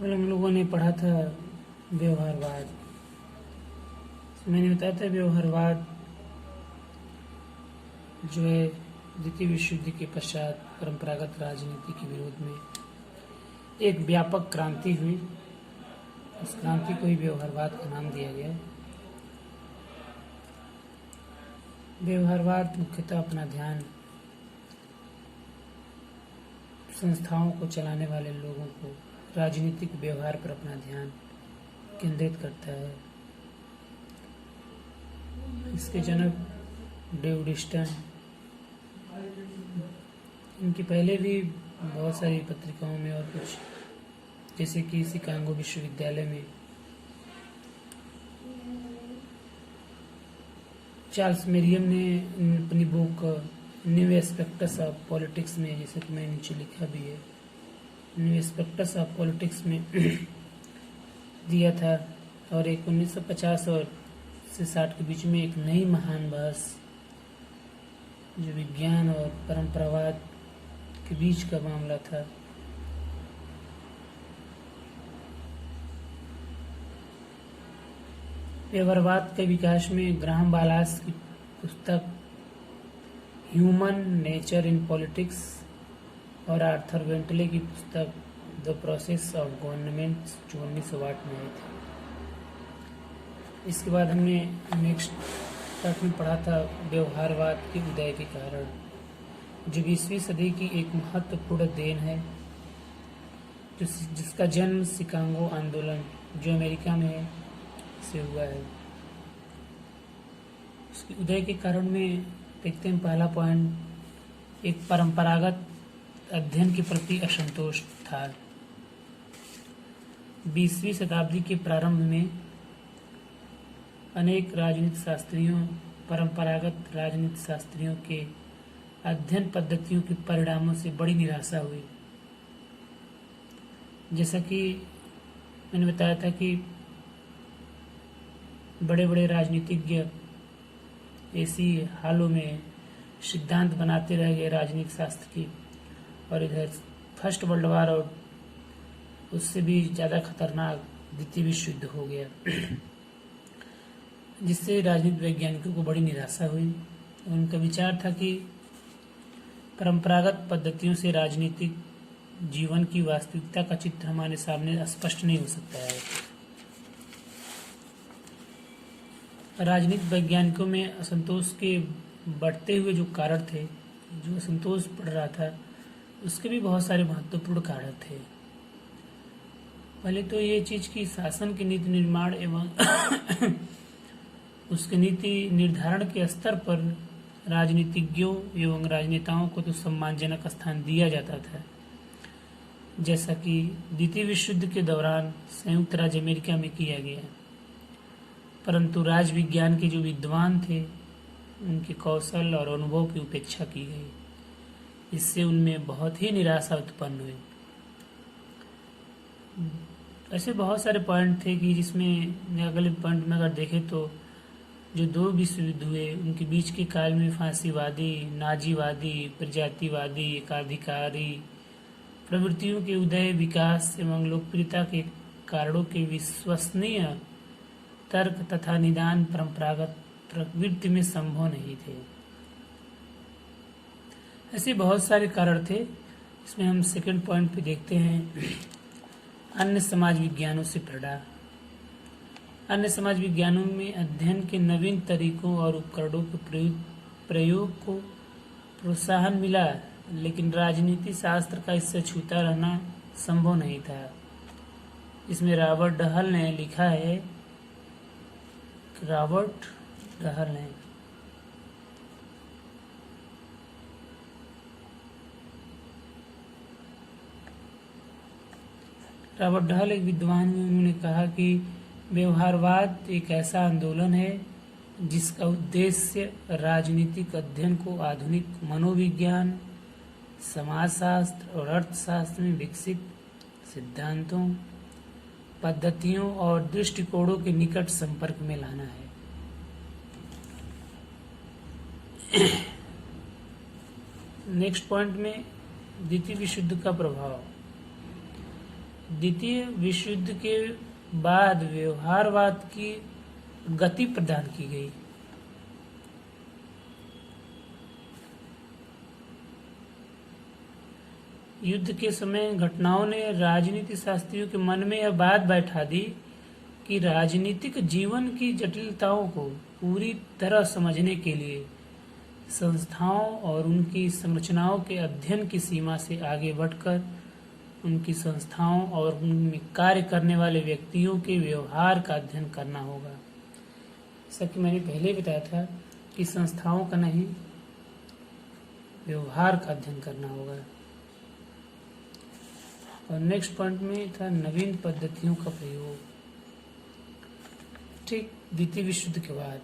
कल हम लोगों ने पढ़ा था व्यवहारवाद। मैंने बताया था व्यवहारवाद जो है द्वितीय विश्व युद्ध के पश्चात परंपरागत राजनीति के विरोध में एक व्यापक क्रांति हुई। इस क्रांति को ही व्यवहारवाद का नाम दिया गया। व्यवहारवाद मुख्यतः अपना ध्यान संस्थाओं को चलाने वाले लोगों को राजनीतिक व्यवहार पर अपना ध्यान केंद्रित करता है। इसके जनक डेविड स्टर्न, इनकी पहले भी बहुत सारी पत्रिकाओं में और कुछ जैसे कि शिकागो विश्वविद्यालय में चार्ल्स मेरियम ने अपनी book new aspects of politics में, जैसे कि मैंने नीचे लिखा भी है, न्यू एस्पेक्ट्स ऑफ पॉलिटिक्स में दिया था। और एक 1950 और से 60 के बीच में एक नई महान बहस जो विज्ञान और परंपरावाद के बीच का मामला था। व्यवहारवाद के विकास में ग्राहम बालास की पुस्तक ह्यूमन नेचर इन पॉलिटिक्स और आर्थर वेंटले की पुस्तक द प्रोसेस ऑफ गवर्नमेंट जो 1908 में आई थी। इसके बाद हमने नेक्स्ट पार्ट में पढ़ा था व्यवहारवाद के उदय के कारण, जो 20वीं सदी की एक महत्वपूर्ण देन है, जिसका जन्म शिकागो आंदोलन जो अमेरिका में से हुआ है। उसके उदय के कारण में देखते हैं पहला पॉइंट, एक परंपरागत अध्ययन के प्रति असंतोष था। 20वीं शताब्दी के प्रारंभ में अनेक राजनीति शास्त्रियों, परंपरागत राजनीति शास्त्रियों के अध्ययन पद्धतियों के परिणामों से बड़ी निराशा हुई। जैसा कि मैंने बताया था कि बड़े बड़े राजनीतिज्ञ ऐसी हालों में सिद्धांत बनाते रह गए राजनीतिक शास्त्र की, और इधर फर्स्ट वर्ल्ड वार और उससे भी ज़्यादा खतरनाक द्वितीय विश्व युद्ध हो गया, जिससे राजनीति वैज्ञानिकों को बड़ी निराशा हुई। उनका विचार था कि परंपरागत पद्धतियों से राजनीतिक जीवन की वास्तविकता का चित्र हमारे सामने स्पष्ट नहीं हो सकता है। राजनीतिक वैज्ञानिकों में असंतोष के बढ़ते हुए जो कारण थे, जो असंतोष बढ़ रहा था, उसके भी बहुत सारे महत्वपूर्ण कारण थे। पहले तो ये चीज कि शासन की नीति निर्माण एवं उसके नीति निर्धारण के स्तर पर राजनीतिज्ञों एवं राजनेताओं को तो सम्मानजनक स्थान दिया जाता था, जैसा कि द्वितीय विश्व युद्ध के दौरान संयुक्त राज्य अमेरिका में किया गया। परंतु राजविज्ञान के जो विद्वान थे, उनके कौशल और अनुभव की उपेक्षा की गई। इससे उनमें बहुत ही निराशा उत्पन्न हुई। ऐसे बहुत सारे पॉइंट थे कि जिसमें अगले पॉइंट में अगर देखें तो जो 2 विश्व युद्ध हुए उनके बीच के काल में फांसीवादी, नाजीवादी, प्रजातिवादी, एकाधिकारी प्रवृत्तियों के उदय, विकास एवं लोकप्रियता के कारणों के विश्वसनीय तर्क तथा निदान परंपरागत प्रवृत्ति में संभव नहीं थे। ऐसे बहुत सारे कारण थे। इसमें हम सेकंड पॉइंट पे देखते हैं अन्य समाज विज्ञानों से प्रेरणा। अन्य समाज विज्ञानों में अध्ययन के नवीन तरीकों और उपकरणों के प्रयोग को प्रोत्साहन मिला, लेकिन राजनीति शास्त्र का इससे छूता रहना संभव नहीं था। इसमें रॉबर्ट डहल ने लिखा है, रॉबर्ट डहल एक विद्वान में उन्होंने कहा कि व्यवहारवाद एक ऐसा आंदोलन है जिसका उद्देश्य राजनीतिक अध्ययन को आधुनिक मनोविज्ञान, समाजशास्त्र और अर्थशास्त्र में विकसित सिद्धांतों, पद्धतियों और दृष्टिकोणों के निकट संपर्क में लाना है। नेक्स्ट पॉइंट में द्वितीय विश्व युद्ध का प्रभाव। द्वितीय विश्व युद्ध के बाद व्यवहारवाद की गति प्रदान की गई। युद्ध के समय घटनाओं ने राजनीति शास्त्रियों के मन में यह बात बैठा दी कि राजनीतिक जीवन की जटिलताओं को पूरी तरह समझने के लिए संस्थाओं और उनकी संरचनाओं के अध्ययन की सीमा से आगे बढ़कर उनकी संस्थाओं और उनमें कार्य करने वाले व्यक्तियों के व्यवहार का अध्ययन करना होगा। जैसा कि मैंने पहले बताया था कि संस्थाओं का नहीं, व्यवहार का अध्ययन करना होगा। और नेक्स्ट पॉइंट में था नवीन पद्धतियों का प्रयोग। ठीक द्वितीय विश्व युद्ध के बाद,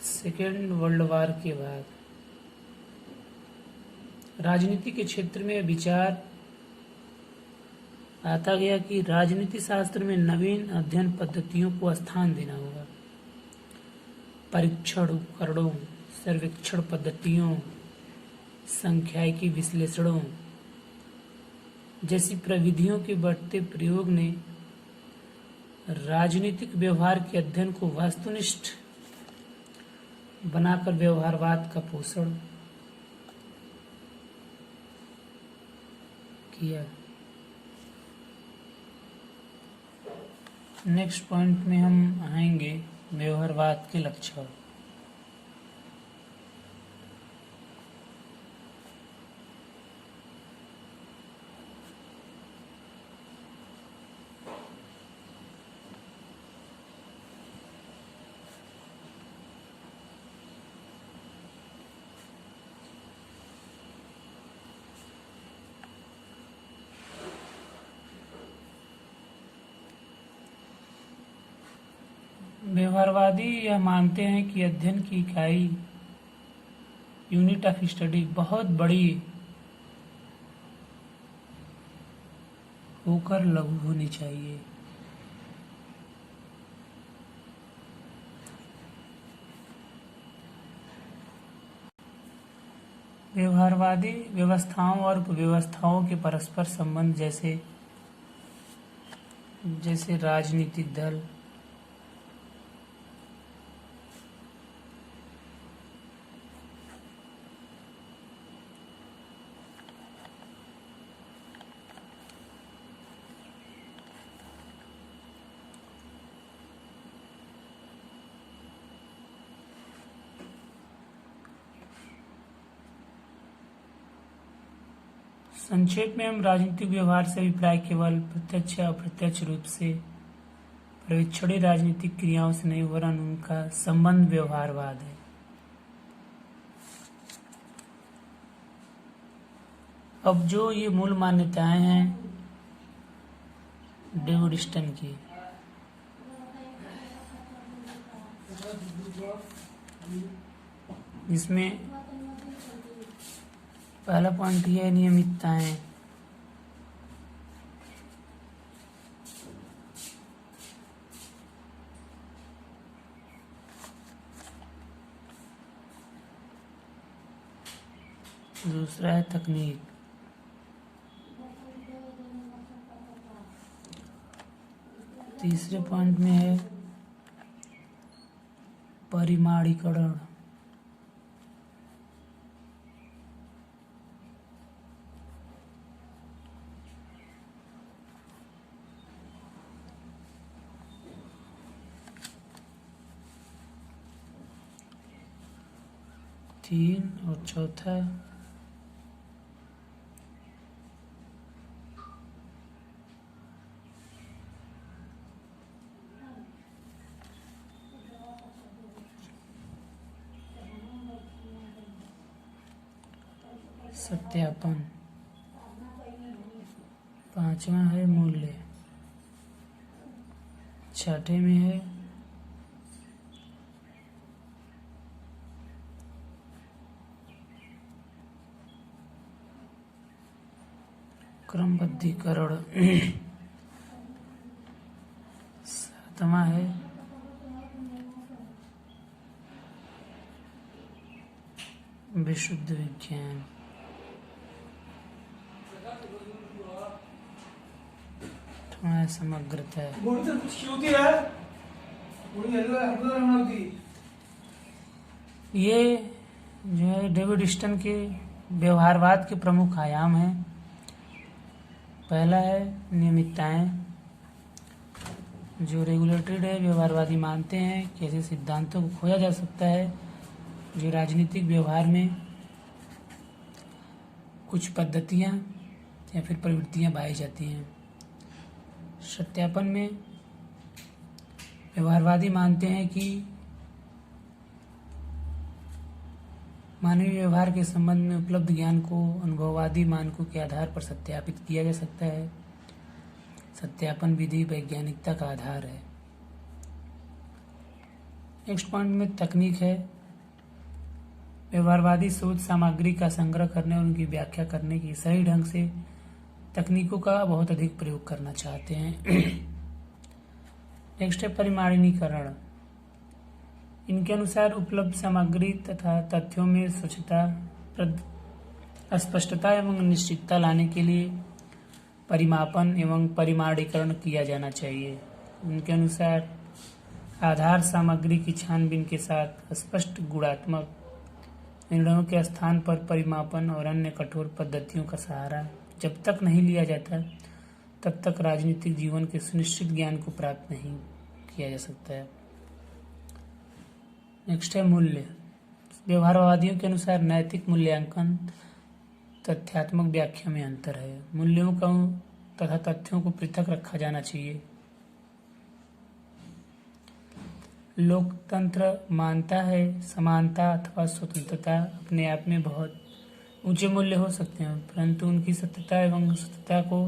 सेकेंड वर्ल्ड वॉर के बाद राजनीति के क्षेत्र में विचार आता गया कि राजनीति शास्त्र में नवीन अध्ययन पद्धतियों को स्थान देना होगा। परीक्षण उपकरणों, सर्वेक्षण पद्धतियों, सांख्यिकी विश्लेषणों जैसी प्रविधियों के बढ़ते प्रयोग ने राजनीतिक व्यवहार के अध्ययन को वस्तुनिष्ठ बनाकर व्यवहारवाद का पोषण किया। नेक्स्ट पॉइंट में हम आएंगे व्यवहारवाद के लक्षण। व्यवहारवादी यह मानते हैं कि अध्ययन की इकाई यूनिट ऑफ स्टडी बहुत बड़ी होकर लघु होनी चाहिए। व्यवहारवादी व्यवस्थाओं और उपव्यवस्थाओं के परस्पर संबंध जैसे राजनीतिक दल, संक्षेप में हम राजनीतिक व्यवहार से अभिप्राय केवल प्रत्यक्ष या अप्रत्यक्ष रूप से पर्यवेक्षणी राजनीतिक क्रियाओं से नहीं वरन उनका संबंध व्यवहारवाद है। अब जो ये मूल मान्यताएं हैं डेविड स्टन की, जिसमें पहला पॉइंट यह है नियमितताएं। दूसरा है तकनीक। तीसरे पॉइंट में है परिमाणीकरण। तीन और चौथा सत्यापन। पांचवा है मूल्य। छठे में है क्रमबद्धीकरण। सातवां है विशुद्ध विज्ञान। है समग्रता। ये जो है डेविड स्टन के व्यवहारवाद के प्रमुख आयाम हैं। पहला है नियमितताएं, जो रेगुलेटेड है। व्यवहारवादी मानते हैं कि ऐसे सिद्धांतों को खोजा जा सकता है जो राजनीतिक व्यवहार में कुछ पद्धतियां या फिर प्रवृत्तियां पाई जाती हैं। सत्यापन में व्यवहारवादी मानते हैं कि मानवीय व्यवहार के संबंध में उपलब्ध ज्ञान को अनुभववादी मानकों के आधार पर सत्यापित किया जा सकता है। सत्यापन विधि वैज्ञानिकता का आधार है। नेक्स्ट पॉइंट में तकनीक है। व्यवहारवादी शोध सामग्री का संग्रह करने और उनकी व्याख्या करने की सही ढंग से तकनीकों का बहुत अधिक प्रयोग करना चाहते हैं। नेक्स्ट है परिमाणीकरण। इनके अनुसार उपलब्ध सामग्री तथा तथ्यों में स्वच्छता, स्पष्टता एवं निश्चितता लाने के लिए परिमापन एवं परिमाणीकरण किया जाना चाहिए। उनके अनुसार आधार सामग्री की छानबीन के साथ स्पष्ट गुणात्मक निर्णयों के स्थान पर परिमापन और अन्य कठोर पद्धतियों का सहारा जब तक नहीं लिया जाता तब तक राजनीतिक जीवन के सुनिश्चित ज्ञान को प्राप्त नहीं किया जा सकता है। नेक्स्ट है मूल्य। व्यवहारवादियों के अनुसार नैतिक मूल्यांकन तथ्यात्मक व्याख्या में अंतर है। मूल्यों का तथा तथ्यों को पृथक रखा जाना चाहिए। लोकतंत्र मानता है समानता अथवा स्वतंत्रता अपने आप में बहुत ऊंचे मूल्य हो सकते हैं, परंतु उनकी सत्यता एवं सत्यता को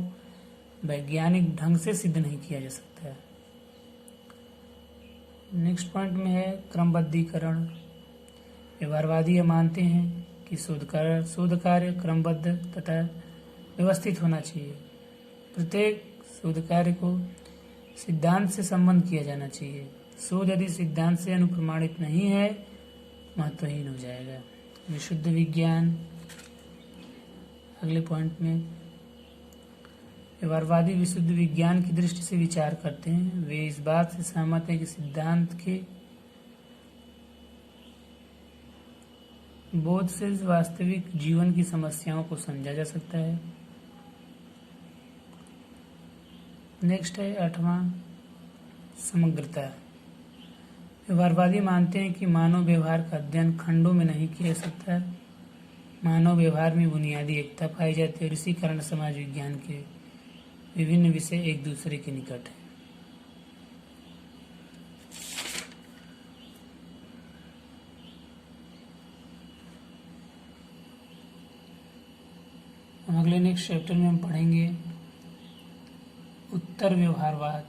वैज्ञानिक ढंग से सिद्ध नहीं किया जा सकता है। नेक्स्ट पॉइंट में है क्रमबद्धीकरण। व्यवहारवादी मानते हैं कि शोध कार्य क्रमबद्ध तथा व्यवस्थित होना चाहिए। प्रत्येक शोध कार्य को सिद्धांत से संबंध किया जाना चाहिए। शोध यदि सिद्धांत से अनुप्रमाणित नहीं है महत्वहीन हो जाएगा। विशुद्ध विज्ञान। अगले पॉइंट में व्यवहारवादी विशुद्ध विज्ञान की दृष्टि से विचार करते हैं। वे इस बात से सहमत हैं कि सिद्धांत के बोध से वास्तविक जीवन की समस्याओं को समझा जा सकता है। नेक्स्ट है 8वां समग्रता। व्यवहारवादी मानते हैं कि मानव व्यवहार का अध्ययन खंडों में नहीं किया जा सकता। मानव व्यवहार में बुनियादी एकता पाई जाती है और इसी कारण समाज विज्ञान के विभिन्न विषय एक दूसरे के निकट हैं। अगले नेक्स्ट चैप्टर में हम पढ़ेंगे उत्तर व्यवहारवाद।